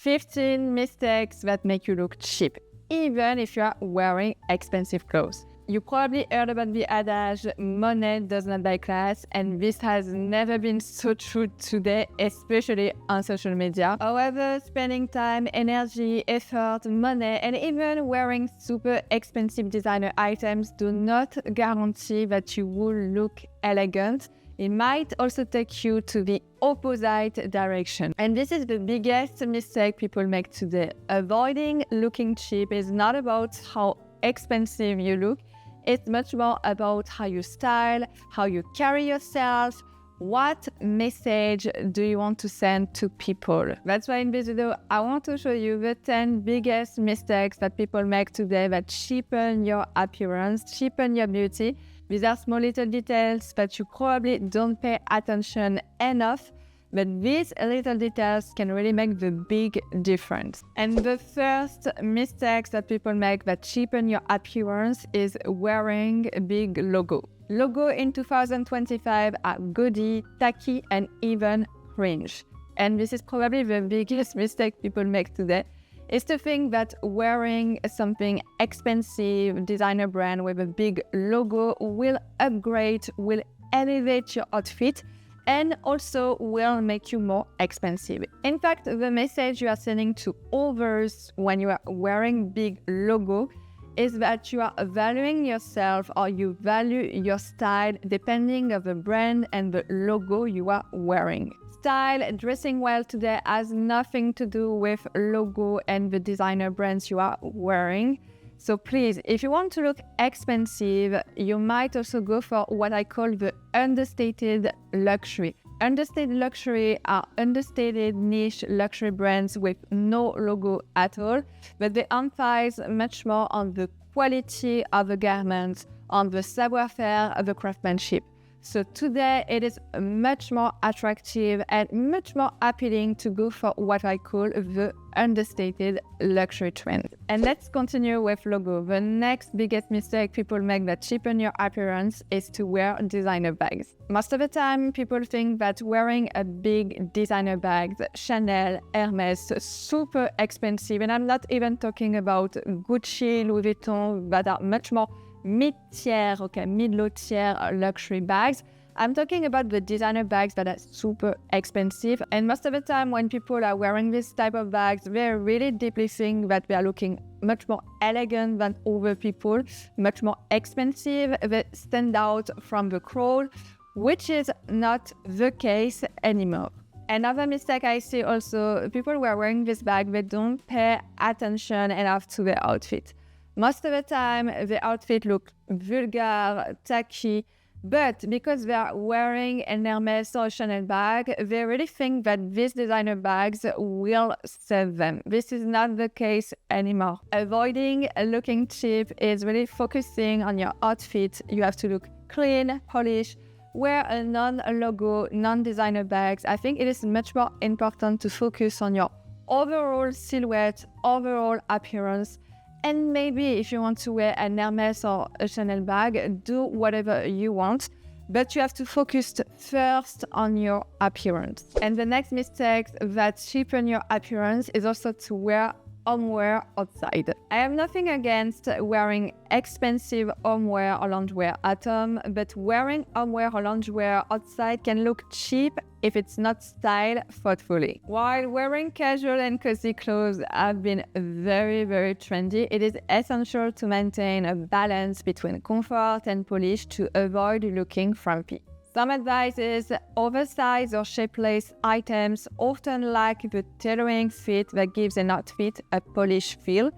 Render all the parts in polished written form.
15 mistakes that make you look cheap, even if you are wearing expensive clothes. You probably heard about the adage, money does not buy class, and this has never been so true today, especially on social media. However, spending time, energy, effort, money, and even wearing super expensive designer items do not guarantee that you will look elegant. It might also take you to the opposite direction. And this is the biggest mistake people make today. Avoiding looking cheap is not about how expensive you look. It's much more about how you style, how you carry yourself, what message do you want to send to people. That's why in this video, I want to show you the 10 biggest mistakes that people make today that cheapen your appearance, cheapen your beauty. These are small little details that you probably don't pay attention enough, but these little details can really make the big difference. And the first mistakes that people make that cheapen your appearance is wearing a big logo. Logo in 2025 are gaudy, tacky, and even cringe. And this is probably the biggest mistake people make today, is to think that wearing something expensive, designer brand with a big logo will upgrade, will elevate your outfit, and also will make you more expensive. In fact, the message you are sending to others when you are wearing big logo is that you are valuing yourself or you value your style depending on the brand and the logo you are wearing. Style, dressing well today has nothing to do with logo and the designer brands you are wearing. So please, if you want to look expensive, you might also go for what I call the understated luxury. Understated luxury are understated niche luxury brands with no logo at all, but they emphasize much more on the quality of the garments, on the savoir-faire of the craftsmanship. So today it is much more attractive and much more appealing to go for what I call the understated luxury trend. And let's continue with logo. The next biggest mistake people make that cheapen your appearance is to wear designer bags. Most of the time people think that wearing a big designer bag, Chanel, Hermes, super expensive, and I'm not even talking about Gucci, Louis Vuitton, that are much more mid-tier, mid-low tier luxury bags. I'm talking about the designer bags that are super expensive. And most of the time when people are wearing this type of bags, they really deeply think that they are looking much more elegant than other people, much more expensive. They stand out from the crowd, which is not the case anymore. Another mistake I see also, people who are wearing this bag, they don't pay attention enough to their outfit. Most of the time, the outfit looks vulgar, tacky, but because they are wearing an Hermes or a Chanel bag, they really think that these designer bags will save them. This is not the case anymore. Avoiding looking cheap is really focusing on your outfit. You have to look clean, polished, wear a non-logo, non-designer bags. I think it is much more important to focus on your overall silhouette, overall appearance. And maybe if you want to wear an Hermes or a Chanel bag, do whatever you want, but you have to focus first on your appearance. And the next mistake that cheapen your appearance is also to wear homeware outside. I have nothing against wearing expensive homeware or loungewear at home, but wearing homeware or loungewear outside can look cheap if it's not styled thoughtfully. While wearing casual and cozy clothes have been very, very trendy, it is essential to maintain a balance between comfort and polish to avoid looking frumpy. Some advice is oversized or shapeless items often lack the tailoring fit that gives an outfit a polished feel.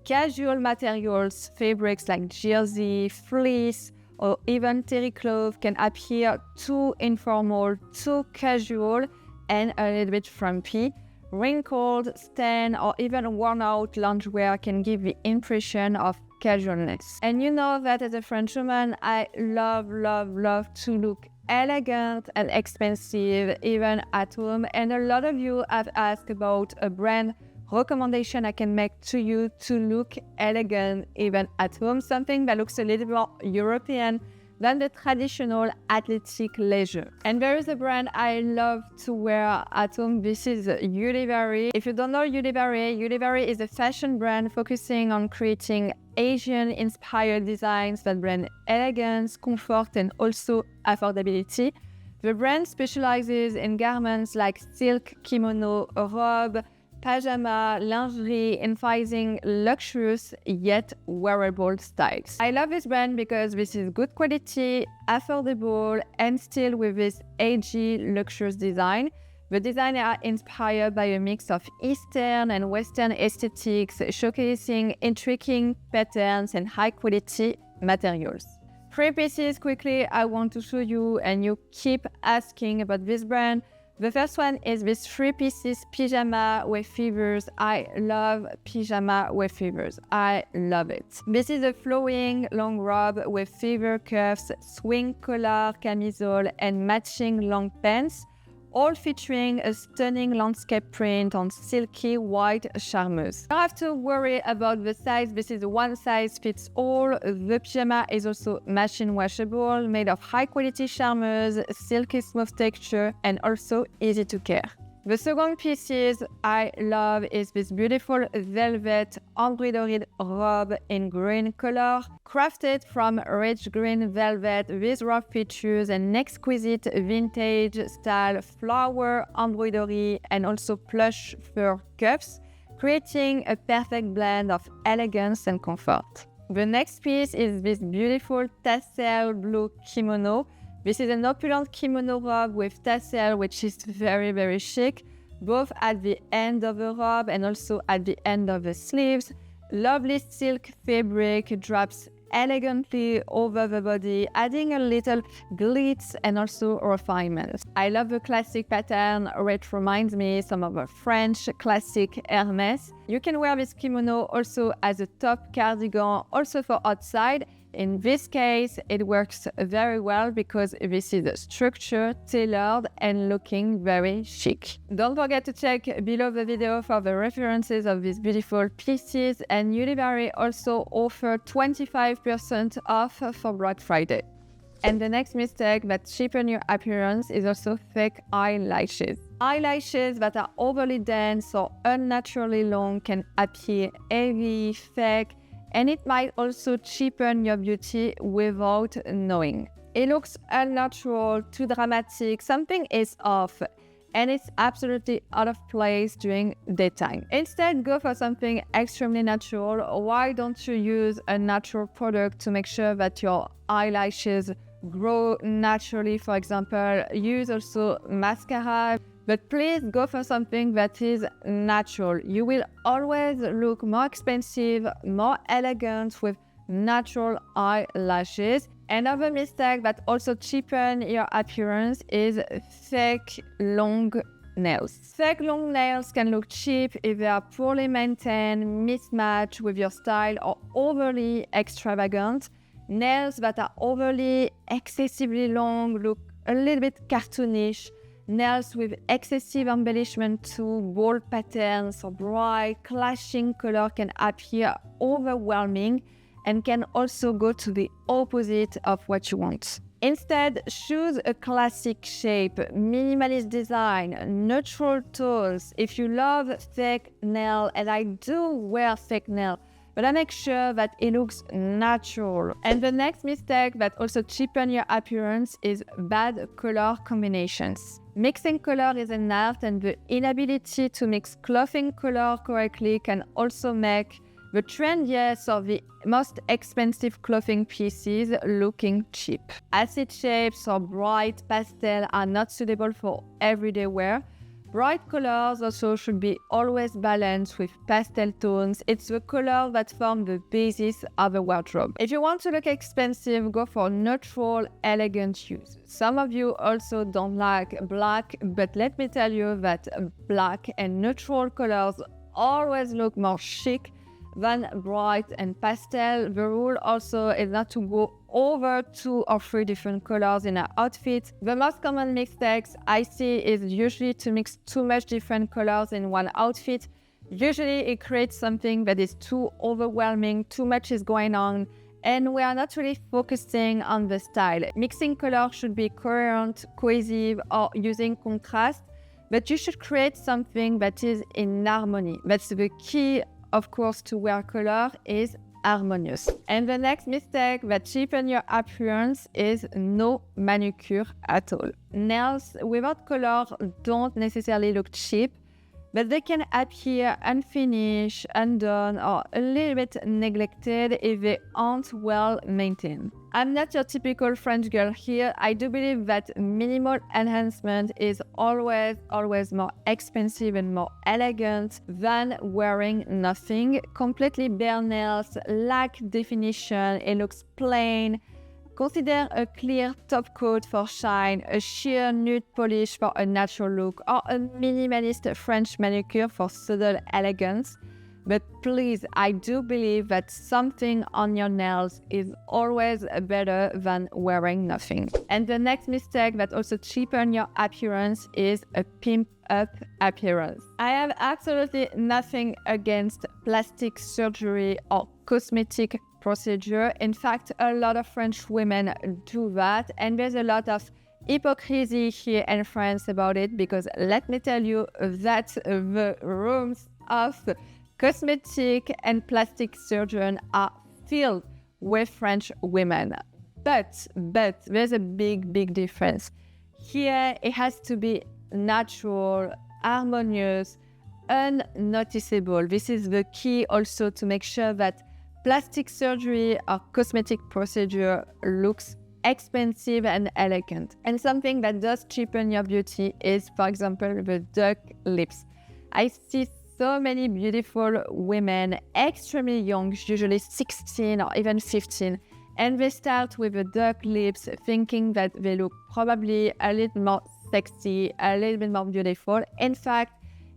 Casual materials, fabrics like jersey, fleece, or even terry cloth can appear too informal, too casual, and a little bit frumpy. Wrinkled, stained, or even worn-out loungewear can give the impression of casualness. And you know that as a French woman, I love to look elegant and expensive, even at home. And a lot of you have asked about a brand recommendation I can make to you to look elegant even at home, something that looks a little more European, than the traditional athletic leisure. And there is a brand I love to wear at home. This is ULIVARY. If you don't know ULIVARY, ULIVARY is a fashion brand focusing on creating Asian-inspired designs that blend elegance, comfort, and also affordability. The brand specializes in garments like silk, kimono, robe, pajama, lingerie, emphasizing luxurious yet wearable styles. I love this brand because this is good quality, affordable, and still with this edgy, luxurious design. The designs are inspired by a mix of Eastern and Western aesthetics, showcasing intriguing patterns and high-quality materials. 3 pieces quickly I want to show you, and you keep asking about this brand. The first one is this 3 pieces pyjama with fibers. I love pyjama with fibers. I love it. This is a flowing long robe with feather cuffs, swing collar, camisole, and matching long pants, all featuring a stunning landscape print on silky white charmeuse. You don't have to worry about the size. This is one size fits all. The pyjama is also machine washable, made of high quality charmeuse, silky smooth texture, and also easy to care. The second piece I love is this beautiful velvet embroidered robe in green color. Crafted from rich green velvet, this robe features an exquisite vintage style flower embroidery and also plush fur cuffs, creating a perfect blend of elegance and comfort. The next piece is this beautiful tassel blue kimono. This is an opulent kimono robe with tassel, which is very, very chic, both at the end of the robe and also at the end of the sleeves. Lovely silk fabric drops elegantly over the body, adding a little glitz and also refinement. I love the classic pattern, which reminds me some of a French classic Hermès. You can wear this kimono also as a top cardigan, also for outside. In this case, it works very well because this is structured, tailored, and looking very chic. Don't forget to check below the video for the references of these beautiful pieces, and ULIVARY also offers 25% off for Black Friday. And the next mistake that cheapen your appearance is also fake eyelashes. Eyelashes that are overly dense or unnaturally long can appear heavy, fake, and it might also cheapen your beauty without knowing. It looks unnatural, too dramatic, something is off, and it's absolutely out of place during daytime. Instead, go for something extremely natural. Why don't you use a natural product to make sure that your eyelashes grow naturally? For example, use also mascara. But please go for something that is natural. You will always look more expensive, more elegant with natural eyelashes. Another mistake that also cheapen your appearance is fake long nails. Fake long nails can look cheap if they are poorly maintained, mismatched with your style, or overly extravagant. Nails that are overly excessively long look a little bit cartoonish. Nails with excessive embellishment to bold patterns or bright, clashing color can appear overwhelming and can also go to the opposite of what you want. Instead, choose a classic shape, minimalist design, neutral tones. If you love fake nail, and I do wear fake nail, but I make sure that it looks natural. And the next mistake that also cheapens your appearance is bad color combinations. Mixing color is an art, and the inability to mix clothing color correctly can also make the trendiest or the most expensive clothing pieces looking cheap. Acid shapes or bright pastel are not suitable for everyday wear. Bright colors also should be always balanced with pastel tones. It's the color that form the basis of a wardrobe. If you want to look expensive, go for neutral, elegant hues. Some of you also don't like black, but let me tell you that black and neutral colors always look more chic than bright and pastel. The rule also is not to go over 2 or 3 different colors in an outfit. The most common mistakes I see is usually to mix too much different colors in one outfit. Usually it creates something that is too overwhelming, too much is going on, and we are not really focusing on the style. Mixing color should be coherent, cohesive, or using contrast, but you should create something that is in harmony. That's the key, of course, to wear color is harmonious. And the next mistake that cheapens your appearance is no manicure at all. Nails without color don't necessarily look cheap, but they can appear unfinished, undone, or a little bit neglected if they aren't well maintained. I'm not your typical French girl here. I do believe that minimal enhancement is always more expensive and more elegant than wearing nothing. Completely bare nails lack definition, it looks plain. Consider a clear top coat for shine, a sheer nude polish for a natural look, or a minimalist French manicure for subtle elegance. But please, I do believe that something on your nails is always better than wearing nothing. And the next mistake that also cheapens your appearance is a pimp up appearance. I have absolutely nothing against plastic surgery or cosmetic procedure. In fact, a lot of French women do that, and there's a lot of hypocrisy here in France about it, because let me tell you that the rooms of cosmetic and plastic surgeons are filled with French women. But there's a big difference. Here it has to be natural, harmonious, unnoticeable. This is the key also to make sure that plastic surgery or cosmetic procedure looks expensive and elegant. And something that does cheapen your beauty is, for example, the duck lips. I see so many beautiful women, extremely young, usually 16 or even 15, and they start with the duck lips thinking that they look probably a little more sexy, a little bit more beautiful. In fact,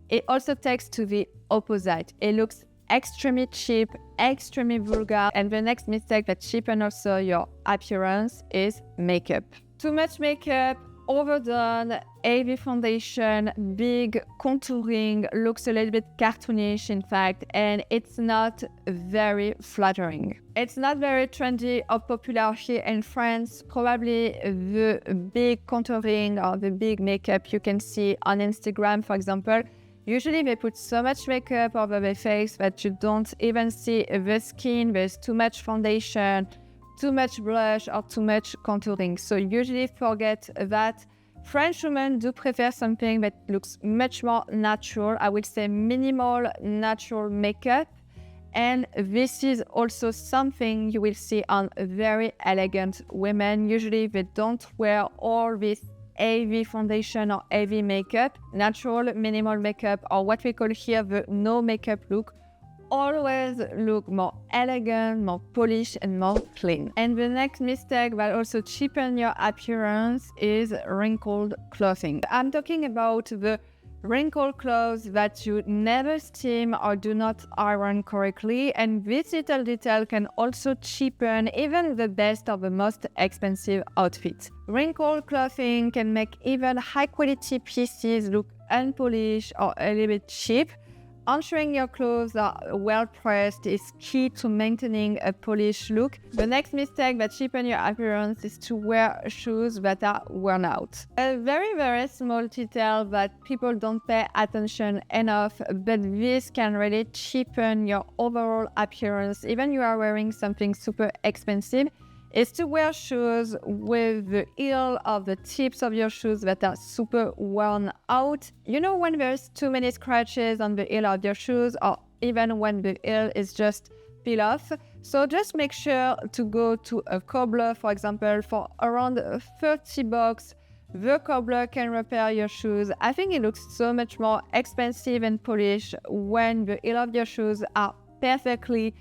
it also takes to the opposite. It looks extremely cheap, extremely vulgar. And the next mistake that cheapens also your appearance is makeup. Too much makeup, overdone, heavy foundation, big contouring, looks a little bit cartoonish in fact, and it's not very flattering. It's not very trendy or popular here in France. Probably the big contouring or the big makeup you can see on Instagram, for example. Usually they put so much makeup over the face that you don't even see the skin. There's too much foundation, too much blush, or too much contouring. So usually forget that. French women do prefer something that looks much more natural. I would say minimal natural makeup. And this is also something you will see on very elegant women. Usually they don't wear all this heavy foundation or heavy makeup. Natural, minimal makeup, or what we call here the no makeup look, always look more elegant, more polished, and more clean. And the next mistake that also cheapens your appearance is wrinkled clothing. I'm talking about the wrinkled clothes that you never steam or do not iron correctly, and this little detail can also cheapen even the best or the most expensive outfit. Wrinkled clothing can make even high quality pieces look unpolished or a little bit cheap. Ensuring your clothes are well pressed is key to maintaining a polished look. The next mistake that cheapens your appearance is to wear shoes that are worn out. A very small detail that people don't pay attention enough, but this can really cheapen your overall appearance, even you are wearing something super expensive, is to wear shoes with the heel of the tips of your shoes that are super worn out. You know when there's too many scratches on the heel of your shoes, or even when the heel is just peel off. So just make sure to go to a cobbler, for example, for around $30. The cobbler can repair your shoes. I think it looks so much more expensive and polished when the heel of your shoes are perfectly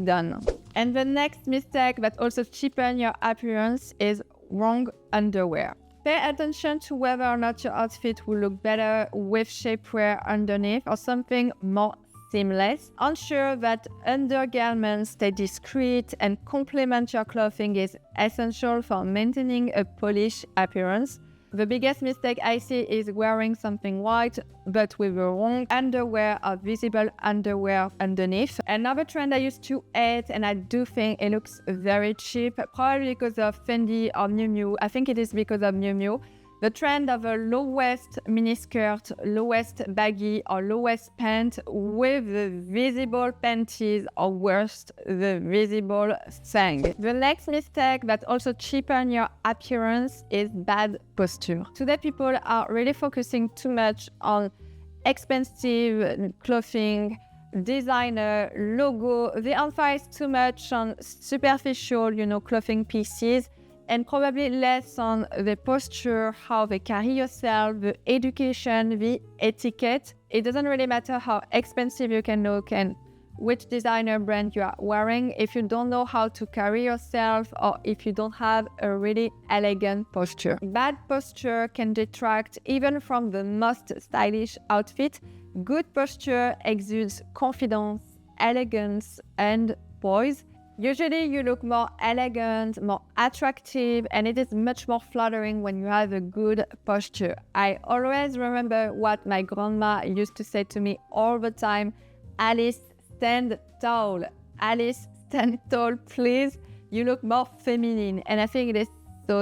done. And the next mistake that also cheapens your appearance is wrong underwear. Pay attention to whether or not your outfit will look better with shapewear underneath or something more seamless. Ensure that undergarments stay discreet and complement your clothing is essential for maintaining a polished appearance. The biggest mistake I see is wearing something white, but with the wrong underwear or visible underwear underneath. Another trend I used to hate, and I do think it looks very cheap, probably because of Fendi or Miu Miu. I think it is because of Miu Miu. The trend of a low waist miniskirt, low waist baggy or low waist pant with the visible panties or worse, the visible thing. The next mistake that also cheapens your appearance is bad posture. Today people are really focusing too much on expensive clothing, designer, logo. They emphasize too much on superficial, clothing pieces, and probably less on the posture, how they carry yourself, the education, the etiquette. It doesn't really matter how expensive you can look and which designer brand you are wearing if you don't know how to carry yourself or if you don't have a really elegant posture. Bad posture can detract even from the most stylish outfit. Good posture exudes confidence, elegance, and poise. Usually you look more elegant, more attractive, and it is much more flattering when you have a good posture. I always remember what my grandma used to say to me all the time: Alice, stand tall. Alice, stand tall, please. You look more feminine. And I think it is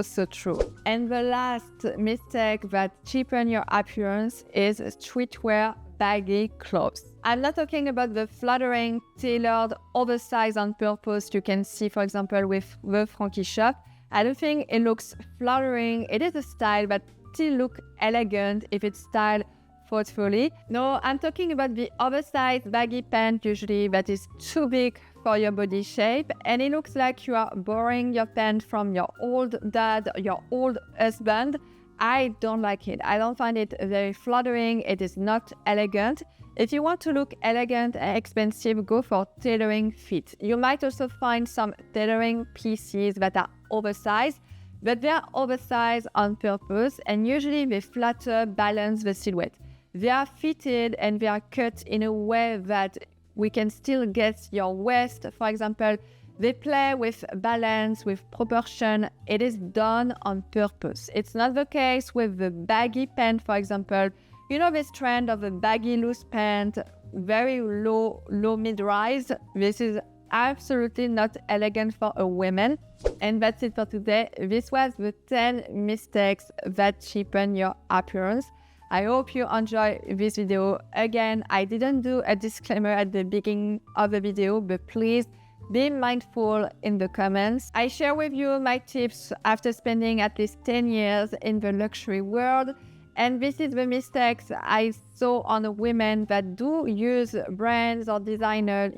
so true. And the last mistake that cheapens your appearance is streetwear baggy clothes. I'm not talking about the flattering, tailored, oversized on purpose you can see, for example, with the Frankie shop. I don't think it looks flattering. It is a style, but still look elegant if it's styled thoughtfully. No, I'm talking about the oversized baggy pant usually that is too big for your body shape, and it looks like you are borrowing your pant from your old dad, your old husband. I don't like it. I don't find it very flattering. It is not elegant. If you want to look elegant and expensive, go for tailoring fit. You might also find some tailoring pieces that are oversized, but they are oversized on purpose, and usually they flatter, balance the silhouette. They are fitted and they are cut in a way that we can still get your waist. For example, they play with balance, with proportion. It is done on purpose. It's not the case with the baggy pant, for example. You know this trend of a baggy loose pant, very low mid-rise. This is absolutely not elegant for a woman. And that's it for today. This was the 10 mistakes that cheapen your appearance. I hope you enjoy this video. Again, I didn't do a disclaimer at the beginning of the video, but please be mindful in the comments. I share with you my tips after spending at least 10 years in the luxury world. And this is the mistakes I saw on the women that do use brands or designers,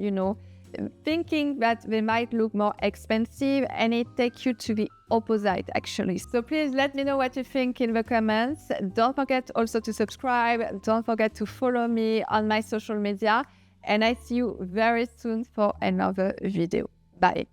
thinking that they might look more expensive, and it takes you to the opposite actually. So please let me know what you think in the comments. Don't forget also to subscribe. Don't forget to follow me on my social media. And I see you very soon for another video. Bye.